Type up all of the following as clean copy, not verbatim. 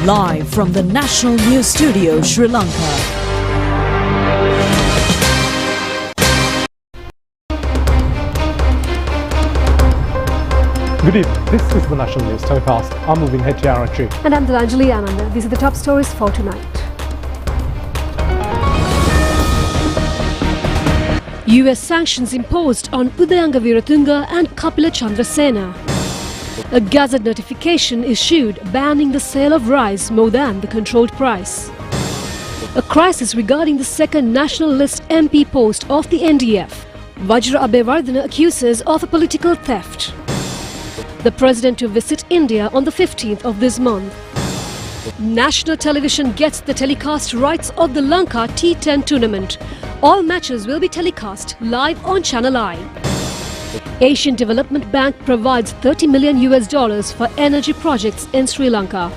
live from the National News Studio, Sri Lanka. Good evening. This is the National News Telecast. I'm moving Meteorological. And I'm Lanka T10. These are the top stories for tonight. US sanctions imposed on Udayanga Veeratunga and Kapila Chandrasena. A Gazette notification issued banning the sale of rice more than the controlled price. A crisis regarding the second national list MP post of the NDF. Vajra Abeyewardene accuses of a political theft. The President to visit India on the 15th of this month. National television gets the telecast rights of the Lanka T10 tournament. All matches will be telecast live on ChannelEye. Asian Development Bank provides $30 million for energy projects in Sri Lanka.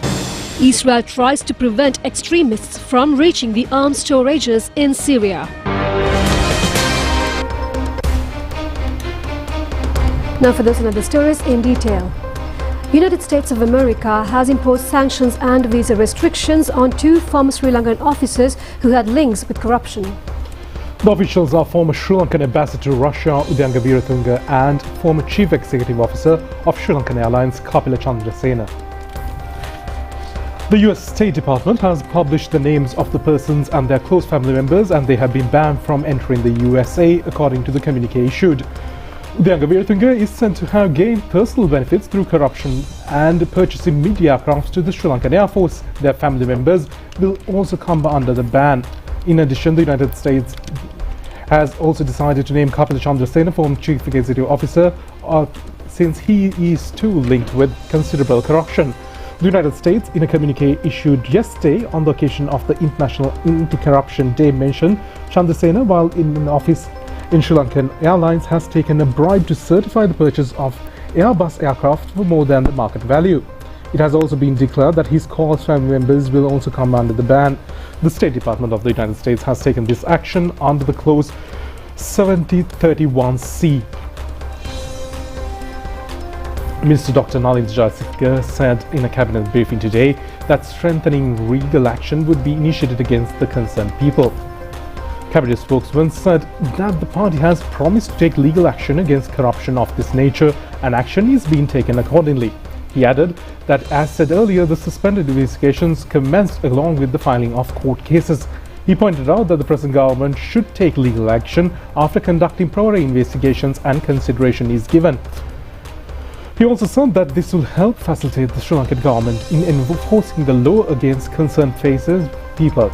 Israel tries to prevent extremists from reaching the arms storages in Syria. Now for those and other stories in detail. United States of America has imposed sanctions and visa restrictions on two former Sri Lankan officers who had links with corruption. The officials are former Sri Lankan ambassador to Russia, Udayanga Veeratunga, and former Chief Executive Officer of Sri Lankan Airlines, Kapila Chandrasena. The US State Department has published the names of the persons and their close family members, and they have been banned from entering the USA, according to the communique issued. Udayanga Veeratunga is said to have gained personal benefits through corruption and purchasing media aircraft to the Sri Lankan Air Force. Their family members will also come under the ban. In addition, the United States has also decided to name Kapila Chandrasena former Chief Executive Officer since he is too linked with considerable corruption. The United States, in a communique issued yesterday on the occasion of the International Anti-Corruption Day, mentioned Chandrasena, while in office in Sri Lankan Airlines, has taken a bribe to certify the purchase of Airbus aircraft for more than the market value. It has also been declared that his close family members will also come under the ban. The State Department of the United States has taken this action under the clause 7031C. Minister Dr. Nalin Jayasinghe said in a cabinet briefing today that strengthening legal action would be initiated against the concerned people. Cabinet spokesman said that the party has promised to take legal action against corruption of this nature, and action is being taken accordingly. He added that, as said earlier, the suspended investigations commenced along with the filing of court cases. He pointed out that the present government should take legal action after conducting proper investigations and consideration is given. He also said that this will help facilitate the Sri Lankan government in enforcing the law against concerned people.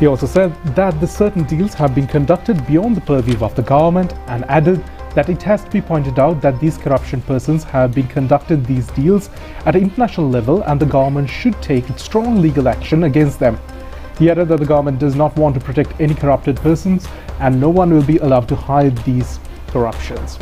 He also said that the certain deals have been conducted beyond the purview of the government, and added that it has to be pointed out that these corruption persons have been conducted these deals at an international level, and the government should take strong legal action against them. He added that the government does not want to protect any corrupted persons, and no one will be allowed to hide these corruptions.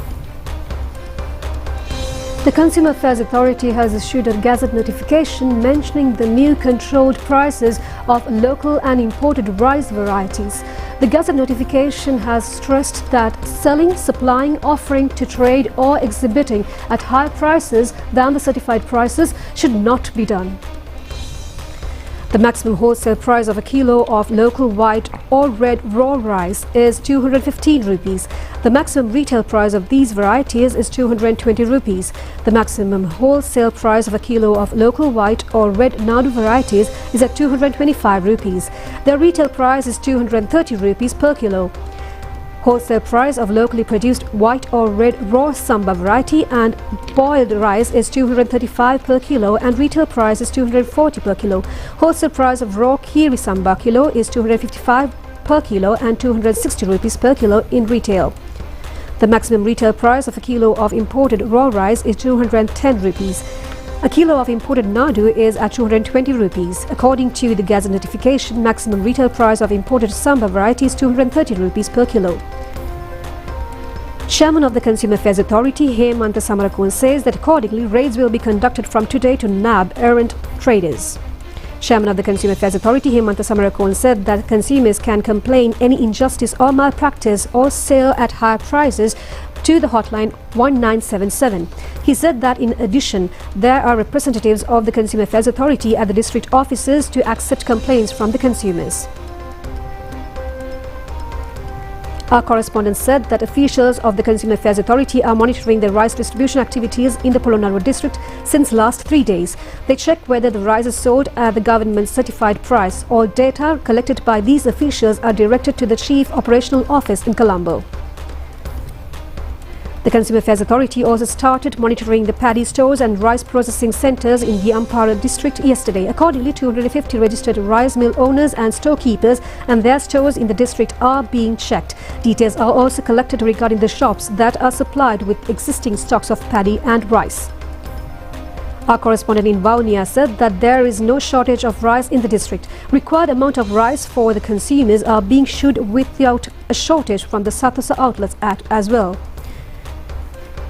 The Consumer Affairs Authority has issued a Gazette notification mentioning the new controlled prices of local and imported rice varieties. The Gazette notification has stressed that selling, supplying, offering to trade or exhibiting at higher prices than the certified prices should not be done. The maximum wholesale price of a kilo of local white or red raw rice is 215 rupees. The maximum retail price of these varieties is 220 rupees. The maximum wholesale price of a kilo of local white or red Nadu varieties is at 225 rupees. Their retail price is 230 rupees per kilo. Wholesale price of locally produced white or red raw samba variety and boiled rice is 235 per kilo, and retail price is 240 per kilo. Wholesale price of raw kiri samba kilo is 255 per kilo and 260 rupees per kilo in retail. The maximum retail price of a kilo of imported raw rice is 210 rupees. A kilo of imported Nadu is at 220 rupees. According to the Gazette notification, maximum retail price of imported samba variety is 230 rupees per kilo. Chairman of the Consumer Affairs Authority, Hemantha Samarakone, says that accordingly raids will be conducted from today to nab errant traders. Chairman of the Consumer Affairs Authority, Hemantha Samarakone, said that consumers can complain any injustice or malpractice or sale at higher prices to the hotline 1977. He said that in addition, there are representatives of the Consumer Affairs Authority at the district offices to accept complaints from the consumers. Our correspondent said that officials of the Consumer Affairs Authority are monitoring the rice distribution activities in the Polonnaruwa district since last 3 days. They check whether the rice is sold at the government certified price. All data collected by these officials are directed to the Chief Operational Office in Colombo. The Consumer Affairs Authority also started monitoring the paddy stores and rice processing centres in the Ampara district yesterday. Accordingly, 250 registered rice mill owners and storekeepers and their stores in the district are being checked. Details are also collected regarding the shops that are supplied with existing stocks of paddy and rice. Our correspondent in Vaunia said that there is no shortage of rice in the district. Required amount of rice for the consumers are being issued without a shortage from the Satosa outlets as well.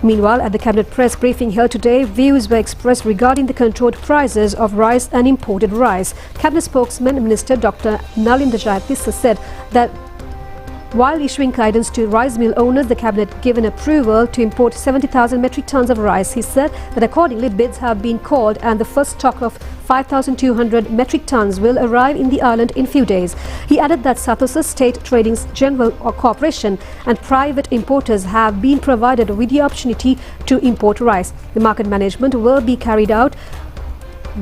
Meanwhile, at the Cabinet press briefing held today, views were expressed regarding the controlled prices of rice and imported rice. Cabinet spokesman Minister Dr. Nalinda Jayatissa said that while issuing guidance to rice mill owners, the Cabinet given approval to import 70,000 metric tons of rice. He said that accordingly bids have been called and the first stock of 5,200 metric tons will arrive in the island in few days. He added that Satosa State Trading's General Corporation and private importers have been provided with the opportunity to import rice. The market management will be carried out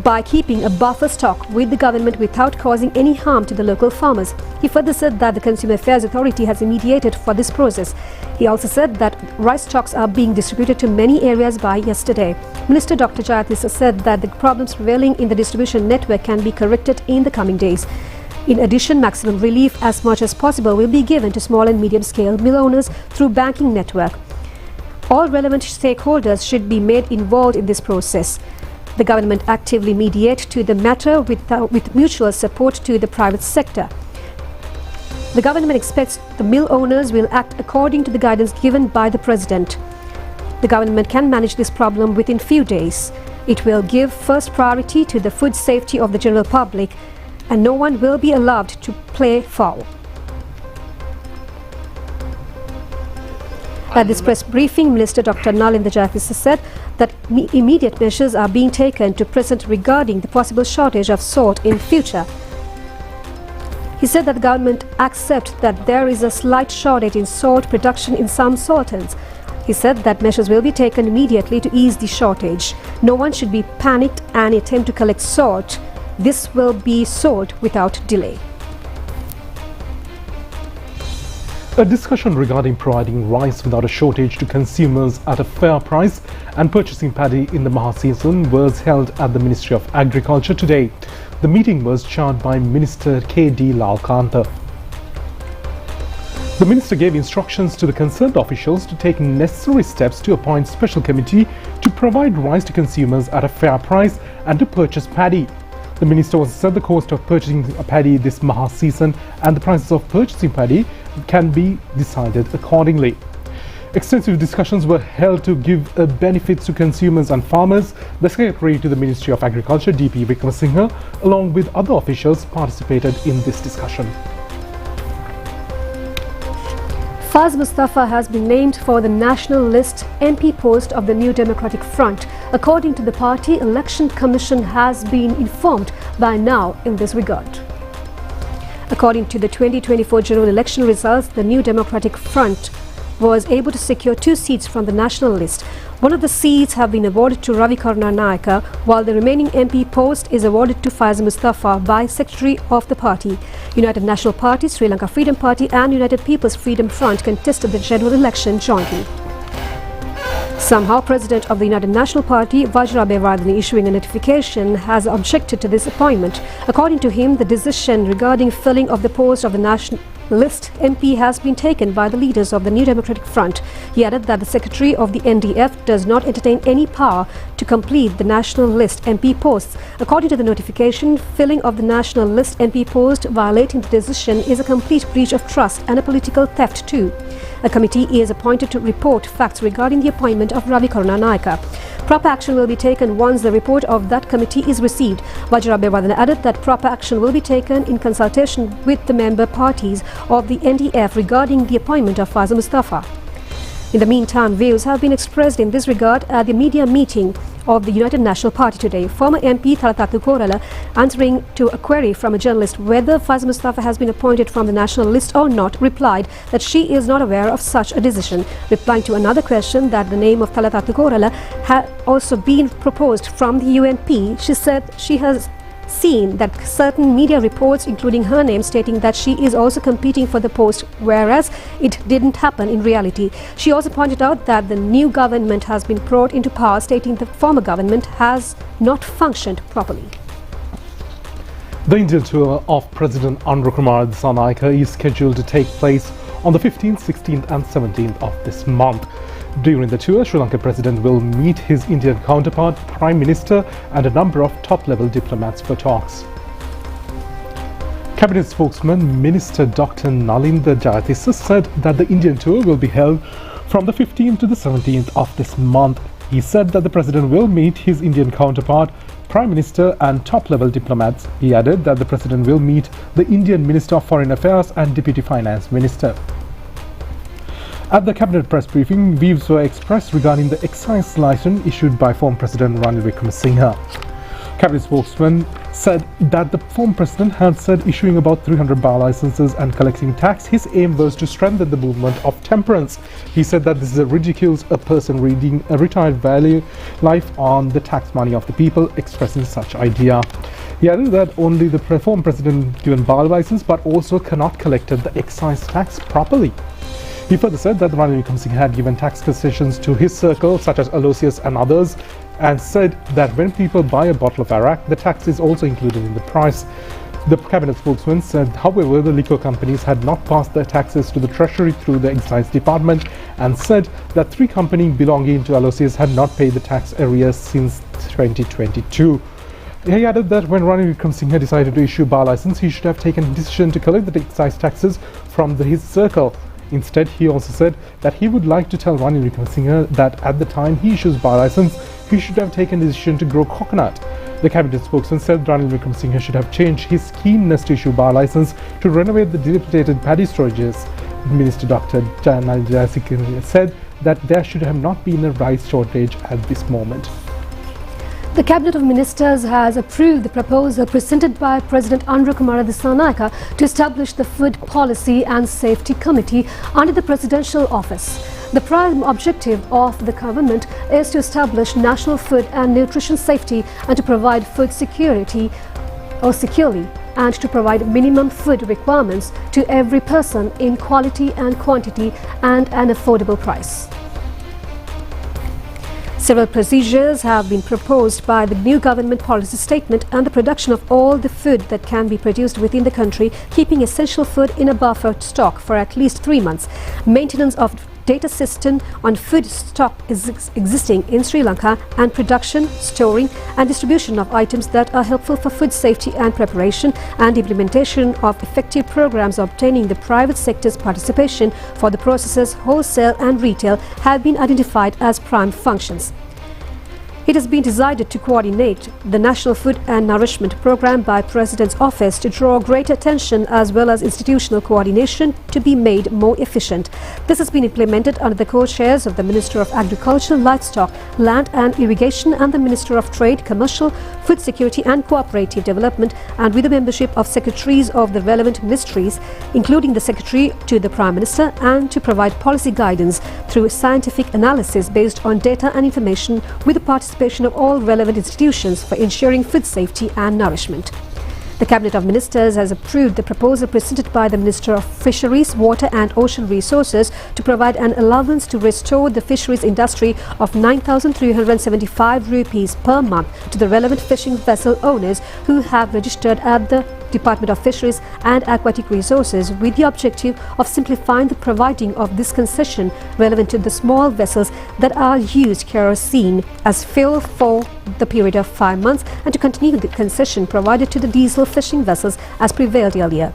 by keeping a buffer stock with the government without causing any harm to the local farmers. He further said that the Consumer Affairs Authority has mediated for this process. He also said that rice stocks are being distributed to many areas by yesterday. Minister Dr. Jayatissa said that the problems prevailing in the distribution network can be corrected in the coming days. In addition, maximum relief as much as possible will be given to small and medium-scale mill owners through banking network. All relevant stakeholders should be made involved in this process. The government actively mediate to the matter with mutual support to the private sector. The government expects the mill owners will act according to the guidance given by the President. The government can manage this problem within few days. It will give first priority to the food safety of the general public, and no one will be allowed to play foul. At this press briefing, Minister Dr. Nalinda Jayatissa said that immediate measures are being taken to present regarding the possible shortage of salt in future. He said that the government accepts that there is a slight shortage in salt production in some sultans. He said that measures will be taken immediately to ease the shortage. No one should be panicked and attempt to collect salt. This will be sold without delay. A discussion regarding providing rice without a shortage to consumers at a fair price and purchasing paddy in the Maha season was held at the Ministry of Agriculture today. The meeting was chaired by Minister K.D. Lalkanta. The minister gave instructions to the concerned officials to take necessary steps to appoint special committee to provide rice to consumers at a fair price and to purchase paddy. The minister also said the cost of purchasing a paddy this Maha season and the prices of purchasing paddy can be decided accordingly. Extensive discussions were held to give benefits to consumers and farmers. The Secretary to the Ministry of Agriculture, D.P. Vikramasinghe, along with other officials, participated in this discussion. Faz Mustafa has been named for the national list MP post of the New Democratic Front. According to the party, Election Commission has been informed by now in this regard. According to the 2024 general election results, the New Democratic Front was able to secure 2 seats from the national list. One of the seats have been awarded to Ravi Karunanayaka, while the remaining MP post is awarded to Faz Mustafa by Secretary of the party. United National Party, Sri Lanka Freedom Party and United People's Freedom Front contested the general election jointly. Somehow, President of the United National Party, Vajrabhayavardhana, issuing a notification, has objected to this appointment. According to him, the decision regarding filling of the post of the national list MP has been taken by the leaders of the New Democratic Front. He added that the Secretary of the NDF does not entertain any power to complete the national list MP posts. According to the notification, filling of the national list MP post violating the decision is a complete breach of trust and a political theft too. A committee is appointed to report facts regarding the appointment of Ravi Karunanayaka. Proper action will be taken once the report of that committee is received. Vajrabhayavardhana added that proper action will be taken in consultation with the member parties of the NDF regarding the appointment of Faz Mustafa. In the meantime, views have been expressed in this regard at the media meeting of the United National Party today. Former MP Thalathathu Korala, answering to a query from a journalist whether Faiz Mustafa has been appointed from the national list or not, replied that she is not aware of such a decision. Replying to another question that the name of Thalathathu Korala had also been proposed from the UNP, she said she has seen that certain media reports, including her name, stating that she is also competing for the post, whereas it didn't happen in reality. She also pointed out that the new government has been brought into power, stating the former government has not functioned properly. The Indian tour of President Kumar Dissanayake is scheduled to take place on the 15th, 16th and 17th of this month. During the tour, Sri Lanka President will meet his Indian counterpart, Prime Minister and a number of top-level diplomats for talks. Cabinet spokesman Minister Dr. Nalinda Jayatissa said that the Indian tour will be held from the 15th to the 17th of this month. He said that the President will meet his Indian counterpart, Prime Minister and top-level diplomats. He added that the President will meet the Indian Minister of Foreign Affairs and Deputy Finance Minister. At the Cabinet press briefing, views were expressed regarding the excise license issued by former President Ranil Wickremesinghe. Cabinet spokesman said that the former President had said issuing about 300 bar licenses and collecting tax, his aim was to strengthen the movement of temperance. He said that this is ridiculous, a person reading a retired value life on the tax money of the people, expressing such idea. He added that only the former President given bar license but also cannot collect the excise tax properly. He further said that Ranil Wickremesinghe had given tax concessions to his circle, such as Aloysius and others, and said that when people buy a bottle of arak, the tax is also included in the price. The cabinet spokesman said, however, the liquor companies had not passed their taxes to the treasury through the excise department, and said that 3 companies belonging to Aloysius had not paid the tax arrears since 2022. He added that when Ranil Wickremesinghe decided to issue bar license, he should have taken a decision to collect the excise taxes from his circle. Instead, he also said that he would like to tell Ranil Wickremesinghe that at the time he issues bar license, he should have taken the decision to grow coconut. The cabinet spokesman said Ranil Wickremesinghe should have changed his keenness to issue bar license to renovate the dilapidated paddy storages. Minister Dr. Nalinda Jayatissa said that there should have not been a rice shortage at this moment. The Cabinet of Ministers has approved the proposal presented by President Kumar Dissanayake to establish the Food Policy and Safety Committee under the Presidential Office. The prime objective of the government is to establish national food and nutrition safety and to provide food security securely and to provide minimum food requirements to every person in quality and quantity and an affordable price. Several procedures have been proposed by the new government policy statement and the production of all the food that can be produced within the country, keeping essential food in a buffer stock for at least 3 months. Maintenance of data system on food stock is existing in Sri Lanka, and production, storing and distribution of items that are helpful for food safety and preparation, and implementation of effective programs obtaining the private sector's participation for the processes, wholesale and retail have been identified as prime functions. It has been decided to coordinate the National Food and Nourishment Programme by President's Office to draw greater attention as well as institutional coordination to be made more efficient. This has been implemented under the co-chairs of the Minister of Agriculture, Livestock, Land and Irrigation and the Minister of Trade, Commercial, Food Security and Cooperative Development, and with the membership of secretaries of the relevant ministries, including the Secretary to the Prime Minister, and to provide policy guidance through scientific analysis based on data and information with the participation of all relevant institutions for ensuring food safety and nourishment. The Cabinet of Ministers has approved the proposal presented by the Minister of Fisheries, Water and Ocean Resources to provide an allowance to restore the fisheries industry of 9,375 rupees per month to the relevant fishing vessel owners who have registered at the Department of Fisheries and Aquatic Resources, with the objective of simplifying the providing of this concession relevant to the small vessels that are used kerosene as fuel for the period of 5 months, and to continue the concession provided to the diesel fishing vessels as prevailed earlier.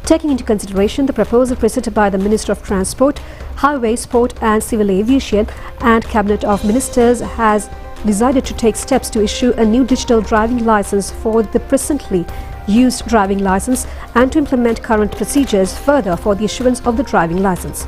Taking into consideration the proposal presented by the Minister of Transport, Highways, Port and Civil Aviation, and Cabinet of Ministers has decided to take steps to issue a new digital driving license for the presently used driving license and to implement current procedures further for the issuance of the driving license.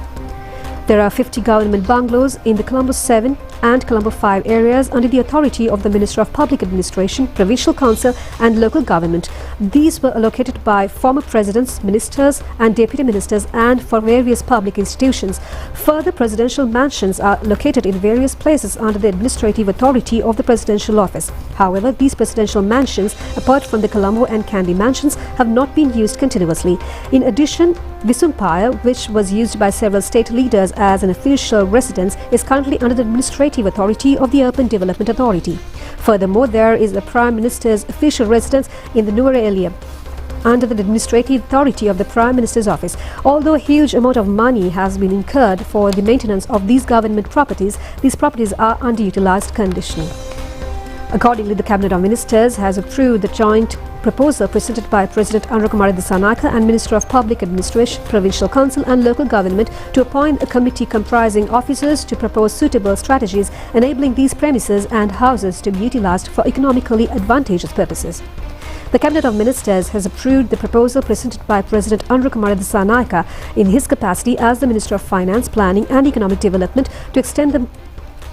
There are 50 government bungalows in the Colombo 7 and Colombo 5 areas under the authority of the Minister of Public Administration, Provincial Council and Local Government. These were allocated by former presidents, ministers and deputy ministers and for various public institutions. Further presidential mansions are located in various places under the administrative authority of the Presidential Office. However, these presidential mansions, apart from the Colombo and Kandy mansions, have not been used continuously. In addition, Visumpaya, which was used by several state leaders as an official residence, is currently under the administrative authority of the Urban Development Authority. Furthermore, there is a Prime Minister's official residence in the Nuwara area under the administrative authority of the Prime Minister's office. Although a huge amount of money has been incurred for the maintenance of these government properties, these properties are underutilized condition. Accordingly, the Cabinet of Ministers has approved the joint proposal presented by President Anurakumara Dissanayake and Minister of Public Administration, Provincial Council and Local Government to appoint a committee comprising officers to propose suitable strategies enabling these premises and houses to be utilized for economically advantageous purposes. The Cabinet of Ministers has approved the proposal presented by President Anurakumara Dissanayake in his capacity as the Minister of Finance, Planning and Economic Development to extend the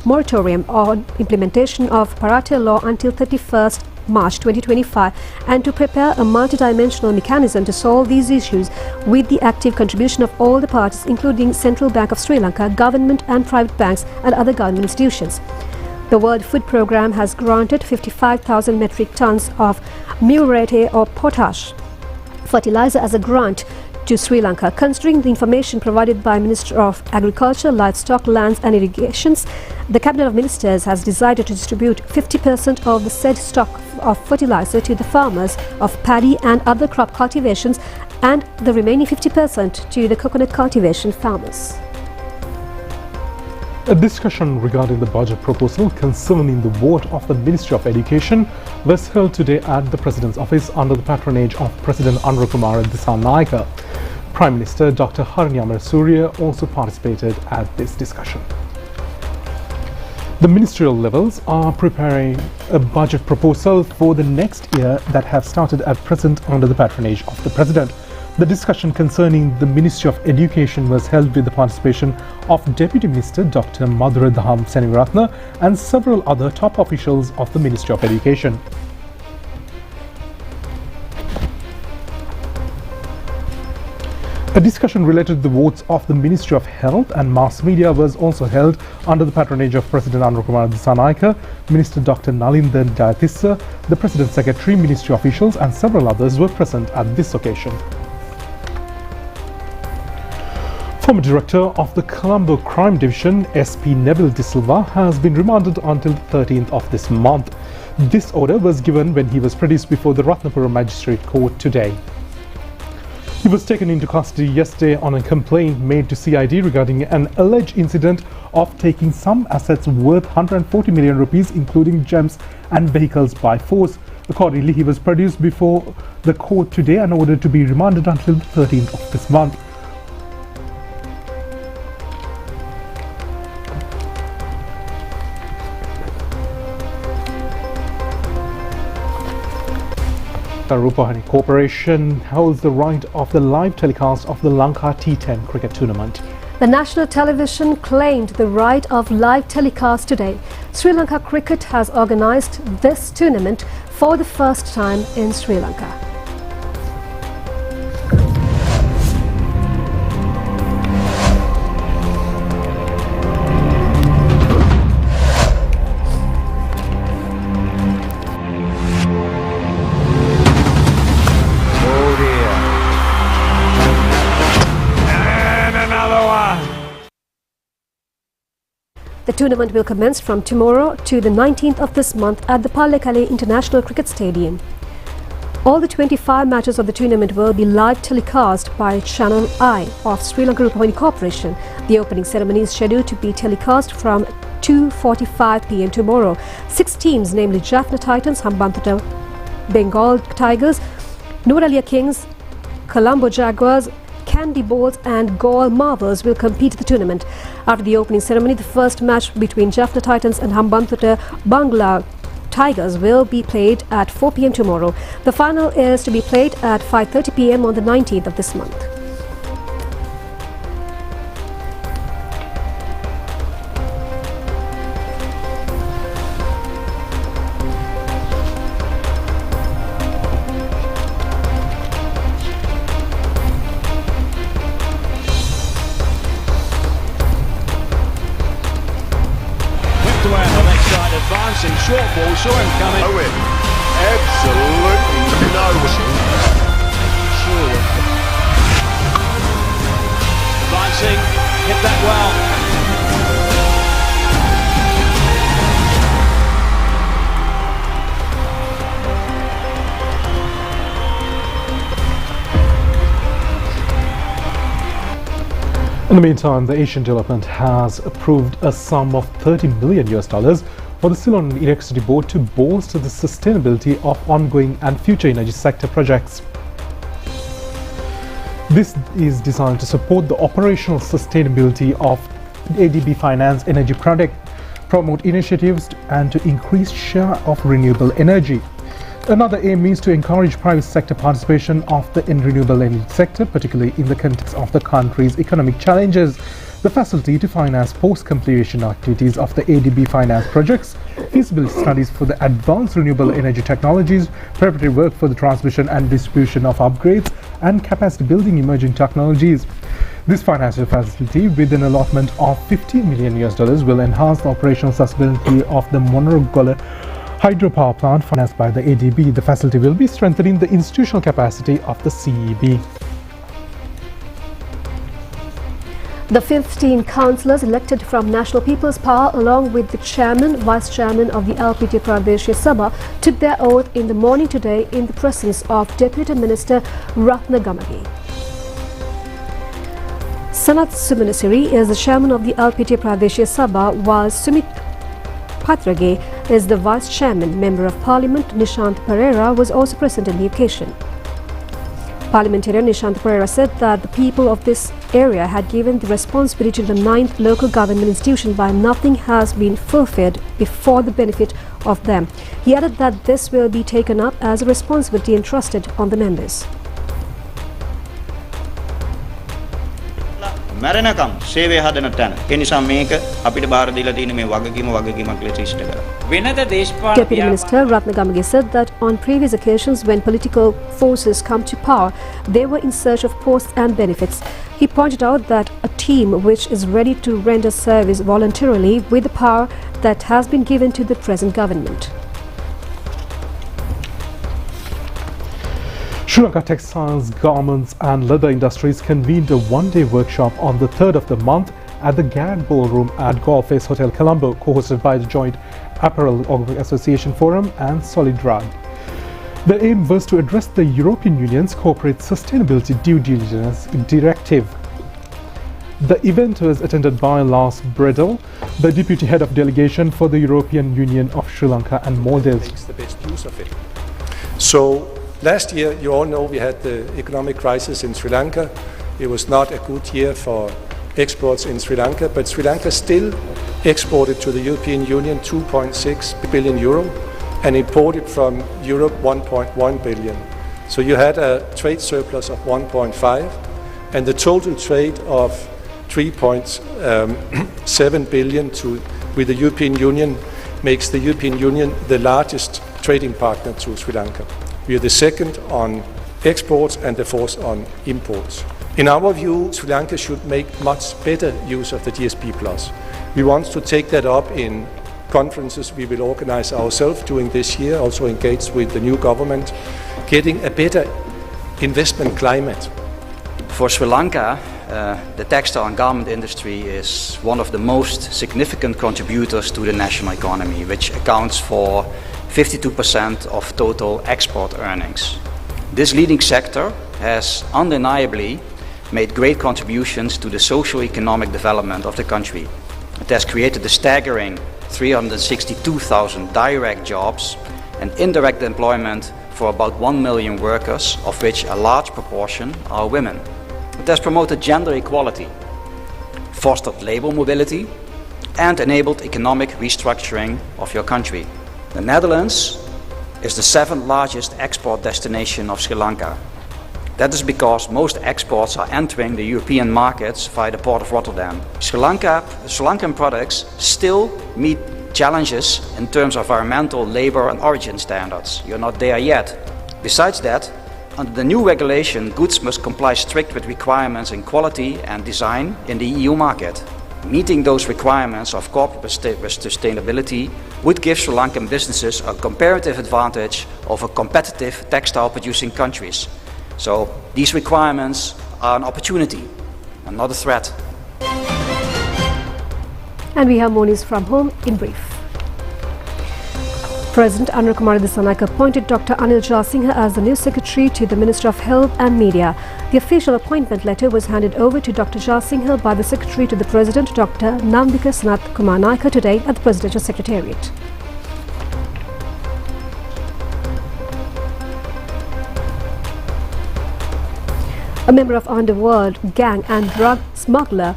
moratorium on implementation of Parate law until 31st March 2025 and to prepare a multidimensional mechanism to solve these issues with the active contribution of all the parties including Central Bank of Sri Lanka, government and private banks and other government institutions. The World Food Programme has granted 55,000 metric tons of muriate or potash fertilizer as a grant to Sri Lanka. Considering the information provided by Minister of Agriculture, Livestock, Lands and Irrigations, the Cabinet of Ministers has decided to distribute 50% of the said stock of fertilizer to the farmers of paddy and other crop cultivations and the remaining 50% to the coconut cultivation farmers. A discussion regarding the budget proposal concerning the vote of the Ministry of Education was held today at the President's office under the patronage of President Anurakumara Dissanayake. Prime Minister Dr. Harini Amarasuriya also participated at this discussion. The ministerial levels are preparing a budget proposal for the next year that have started at present under the patronage of the President. The discussion concerning the Ministry of Education was held with the participation of Deputy Minister Dr. Madhuradham Senivaratna and several other top officials of the Ministry of Education. A discussion related to the votes of the Ministry of Health and Mass Media was also held under the patronage of President Anurakumara Dissanayake, Minister Dr. Nalinda Jayatissa, the President's Secretary, Ministry officials and several others were present at this occasion. Former Director of the Colombo Crime Division, SP Neville De Silva, has been remanded until the 13th of this month. This order was given when he was produced before the Ratnapura Magistrate Court today. He was taken into custody yesterday on a complaint made to CID regarding an alleged incident of taking some assets worth 140 million rupees, including gems and vehicles, by force. Accordingly, he was produced before the court today and ordered to be remanded until the 13th of this month. Rupavahini Corporation holds the right of the live telecast of the Lanka T10 cricket tournament. The national television claimed the right of live telecast today. Sri Lanka Cricket has organised this tournament for the first time in Sri Lanka. The tournament will commence from tomorrow to the 19th of this month at the Pallekele International Cricket Stadium. All the 25 matches of the tournament will be live telecast by ChannelEye of Sri Lanka Rupavahini Corporation. The opening ceremony is scheduled to be telecast from 2:45 p.m. tomorrow. 6 teams, namely Jaffna Titans, Hambantota Bengal Tigers, Noralia Kings, Colombo Jaguars, Kandy Balls and Gaul Marvels will compete in the tournament. After the opening ceremony, the first match between Jaffna Titans and Hambantota Bangla Tigers will be played at 4 p.m. tomorrow. The final is to be played at 5:30 p.m. on the 19th of this month. advancing, short ball, saw him coming. Owen, absolutely no. Advancing, hit that well. In the meantime, the Asian Development has approved a sum of $30 million for the Ceylon Electricity Board to bolster the sustainability of ongoing and future energy sector projects. This is designed to support the operational sustainability of ADB Finance energy product, promote initiatives and to increase share of renewable energy. Another aim is to encourage private sector participation of the renewable energy sector, particularly in the context of the country's economic challenges. The facility to finance post-completion activities of the ADB Finance projects, feasibility studies for the advanced renewable energy technologies, preparatory work for the transmission and distribution of upgrades, and capacity building emerging technologies. This financial facility, with an allotment of $15 million, will enhance the operational sustainability of the Meteorological hydropower plant financed by the ADB. The facility will be strengthening the institutional capacity of the CEB. The 15 councillors elected from National People's Power along with the chairman, vice chairman of the LPT Pradesh Sabha took their oath in the morning today in the presence of Deputy Minister Ratna Gamage. Sanat Sumanasiri is the chairman of the LPT Pradesh Sabha, while Sumit Patrage is the Vice Chairman. Member of Parliament Nishant Pereira was also present on the occasion. Parliamentarian Nishant Pereira said that the people of this area had given the responsibility to the 9th local government institution while nothing has been fulfilled before the benefit of them. He added that this will be taken up as a responsibility entrusted on the members. මැරෙනකම් සේවය හදන තැන. ඒ නිසා මේක අපිට බාර දීලා තියෙන මේ වගකීමක් ලෙස ඉෂ්ට කරා. වෙනද දේශපාලන Deputy Minister Ratna Gamage said that on previous occasions when political forces come to power, they were in search of posts and benefits. He pointed out that a team which is ready to render service voluntarily with the power that has been given to the present government. Sri Lanka Textiles, Garments and Leather Industries convened a one-day workshop on the 3rd of the month at the Gag Ballroom at Golf Face Hotel Colombo, co-hosted by the Joint Apparel Association Forum and Solid Rug. The aim was to address the European Union's Corporate Sustainability Due Diligence Directive. The event was attended by Lars Bredel, the Deputy Head of Delegation for the European Union of Sri Lanka and Maldives. Makes the best use of it. So last year, you all know we had the economic crisis in Sri Lanka. It was not a good year for exports in Sri Lanka, but Sri Lanka still exported to the European Union 2.6 billion euro and imported from Europe 1.1 billion. So you had a trade surplus of 1.5 and the total trade of 3.7 billion with the European Union makes the European Union the largest trading partner to Sri Lanka. We are the second on exports and the fourth on imports. In our view, Sri Lanka should make much better use of the GSP+. We want to take that up in conferences we will organize ourselves during this year, also engage with the new government, getting a better investment climate. For Sri Lanka, the textile and garment industry is one of the most significant contributors to the national economy, which accounts for 52% of total export earnings. This leading sector has undeniably made great contributions to the socio-economic development of the country. It has created a staggering 362,000 direct jobs and indirect employment for about 1 million workers, of which a large proportion are women. It has promoted gender equality, fostered labor mobility, and enabled economic restructuring of your country. The Netherlands is the 7th largest export destination of Sri Lanka. That is because most exports are entering the European markets via the port of Rotterdam. Sri Lankan products still meet challenges in terms of environmental, labor and origin standards. You're not there yet. Besides that, under the new regulation, goods must comply strict with requirements in quality and design in the EU market. Meeting those requirements of corporate sustainability would give Sri Lankan businesses a comparative advantage over competitive textile producing countries. So these requirements are an opportunity and not a threat. And we have more news from home in brief. President Anur Kumar Dissanayake appointed Dr. Anil Singha as the new secretary to the Minister of Health and Media. The official appointment letter was handed over to Dr. Singha by the secretary to the President, Dr. Nambika Sanath Kumar Naika, today at the Presidential Secretariat. A member of underworld gang and drug smuggler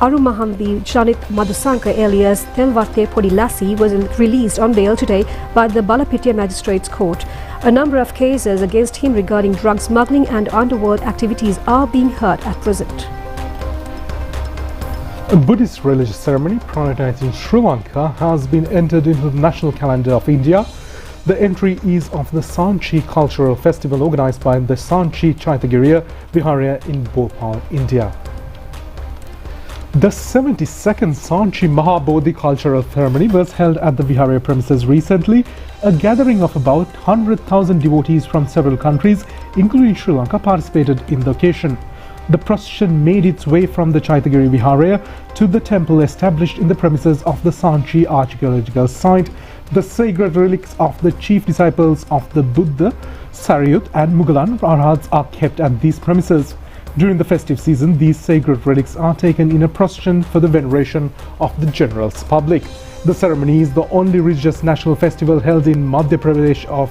Arumahambi Janit Madhusankar alias Telvate Podilasi was released on bail today by the Balapitiya Magistrates Court. A number of cases against him regarding drug smuggling and underworld activities are being heard at present. A Buddhist religious ceremony prioritizing Sri Lanka has been entered into the national calendar of India. The entry is of the Sanchi Cultural Festival organized by the Sanchi Chaitagiriya Viharya in Bhopal, India. The 72nd Sanchi Mahabodhi Cultural Ceremony was held at the Viharya premises recently. A gathering of about 100,000 devotees from several countries, including Sri Lanka, participated in the occasion. The procession made its way from the Chaitagiri Viharya to the temple established in the premises of the Sanchi archaeological site. The sacred relics of the chief disciples of the Buddha, Sariyut and Mugalan Arhats are kept at these premises. During the festive season, these sacred relics are taken in a procession for the veneration of the general public. The ceremony is the only religious national festival held in Madhya Pradesh of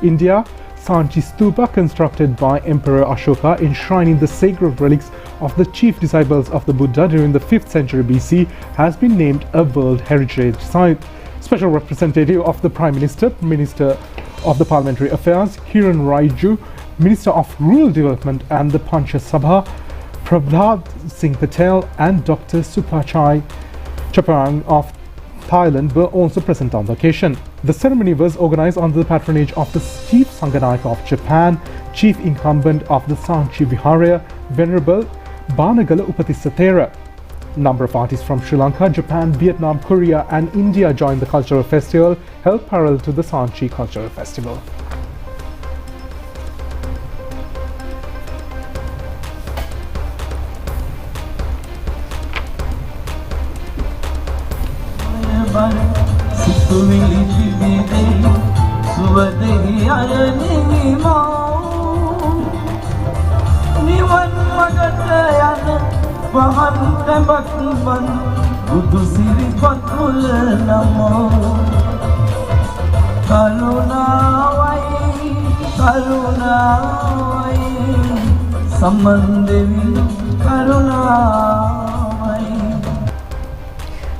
India. Sanchi Stupa, constructed by Emperor Ashoka, enshrining the sacred relics of the chief disciples of the Buddha during the 5th century BC, has been named a World Heritage Site. Special representative of the Prime Minister, Minister of the Parliamentary Affairs, Kiran Raiju, Minister of Rural Development and the Pancha Sabha, Prabhat Singh Patel and Dr. Supachai Chaparang of Thailand were also present on the occasion. The ceremony was organized under the patronage of the Chief Sanganayaka of Japan, Chief Incumbent of the Sanchi Viharya, Venerable Banagala Upatisatera. A number of artists from Sri Lanka, Japan, Vietnam, Korea and India joined the cultural festival held parallel to the Sanchi Cultural Festival.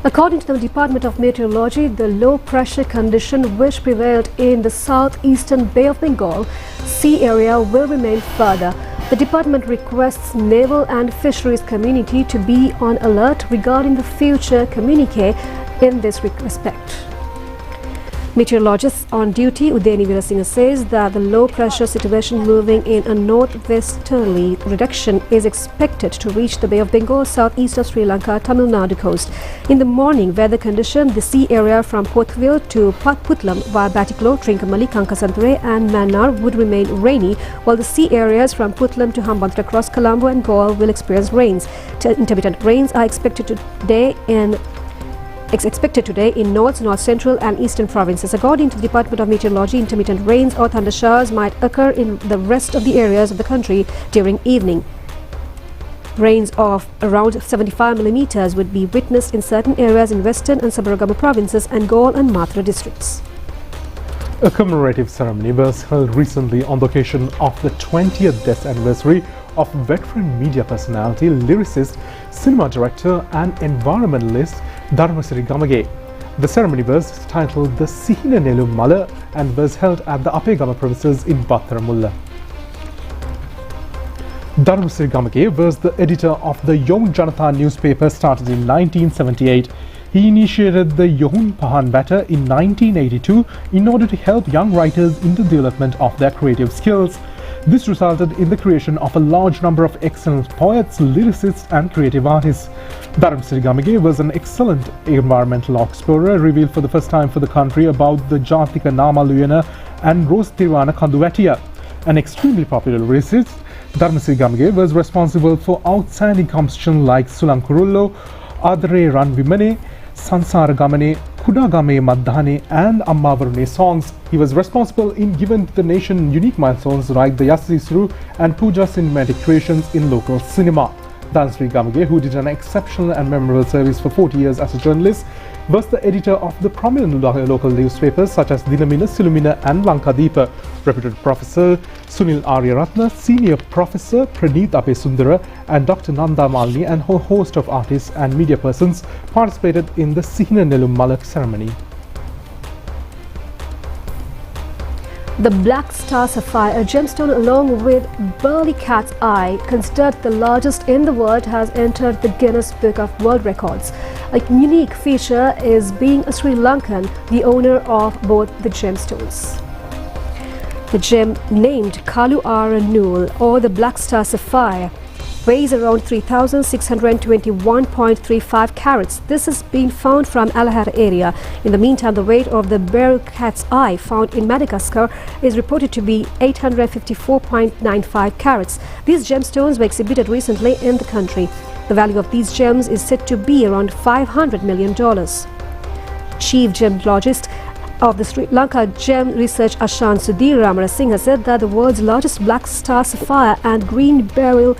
According to the Department of Meteorology, the low pressure condition which prevailed in the southeastern Bay of Bengal sea area will remain further. The department requests naval and fisheries community to be on alert regarding the future communique in this respect. Meteorologist on duty Udeni Virasinghe says that the low pressure situation moving in a northwesterly direction is expected to reach the Bay of Bengal, southeast of Sri Lanka, Tamil Nadu coast. In the morning, weather condition, the sea area from Portville to Putlam via Batiklo, Trincomalee, Kankasanture and Mannar would remain rainy, while the sea areas from Putlam to Hambantota across Colombo and Goa will experience rains. Intermittent rains are expected today in north, north central and eastern provinces. According to the Department of Meteorology, intermittent rains or thunder showers might occur in the rest of the areas of the country during evening. Rains of around 75 millimeters would be witnessed in certain areas in western and Sabaragama provinces and Gaul and Mathura districts. A commemorative ceremony was held recently on the occasion of the 20th death anniversary of veteran media personality, lyricist, cinema director and environmentalist Dharmasiri Gamage. The ceremony was titled the Sihina Nelu Mala and was held at the Apegama premises in Battaramulla. Dharmasiri Gamage was the editor of the Young Janata newspaper started in 1978. He initiated the Yohun Pahan Batter in 1982 in order to help young writers in the development of their creative skills. This resulted in the creation of a large number of excellent poets, lyricists and creative artists. Dharamsiri Gamage was an excellent environmental explorer, revealed for the first time for the country about the Jatika Nama Luyana and Rose Tirwana Kanduvatia. An extremely popular lyricist, Dharamsiri Gamage was responsible for outstanding compositions like Sulankurullo, Adare Ran Vimane, Sansara Gamane, Kudagame Madhane and Amma Varune songs. He was responsible in giving the nation unique milestones like the Yasisru and Puja cinematic creations in local cinema. Dharamsiri Gamage, who did an exceptional and memorable service for 40 years as a journalist, was the editor of the prominent local newspapers such as Dinamina, Silumina and Lanka T10. Reputed Professor Sunil Aryaratna, Senior Professor Praneeth Apesundara and Dr. Nanda Malini and a host of artists and media persons participated in the Sihina Nelum Malak ceremony. The Black Star Sapphire, a gemstone along with Burly Cat's Eye, considered the largest in the world, has entered the Guinness Book of World Records. A unique feature is being a Sri Lankan, the owner of both the gemstones. The gem, named Kalu Ara Nul or the Black Star Sapphire, weighs around 3,621.35 carats. This has been found from Alahar area. In the meantime, the weight of the beryl cat's eye found in Madagascar is reported to be 854.95 carats. These gemstones were exhibited recently in the country. The value of these gems is said to be around $500 million. Chief gemologist of the Sri Lanka Gem Research Ashan Sudhir Ramarasinghe said that the world's largest black star sapphire and green beryl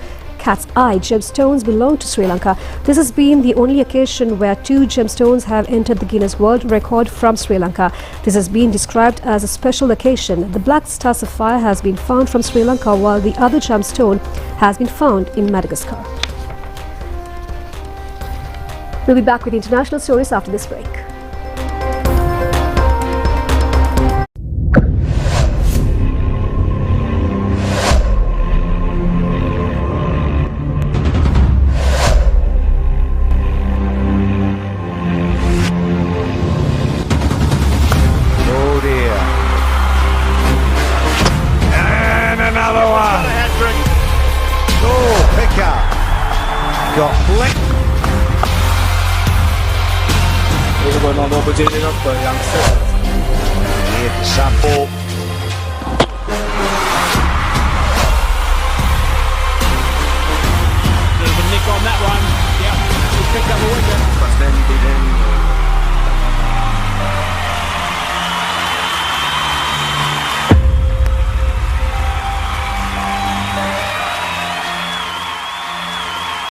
cat's eye gemstones belong to Sri Lanka. This has been the only occasion where two gemstones have entered the Guinness World Record from Sri Lanka. This has been described as a special occasion. The Black Star Sapphire has been found from Sri Lanka while the other gemstone has been found in Madagascar. We'll be back with international stories after this break. Sample. Bit of a nick on that one. Yeah, she picked up a wicket. But then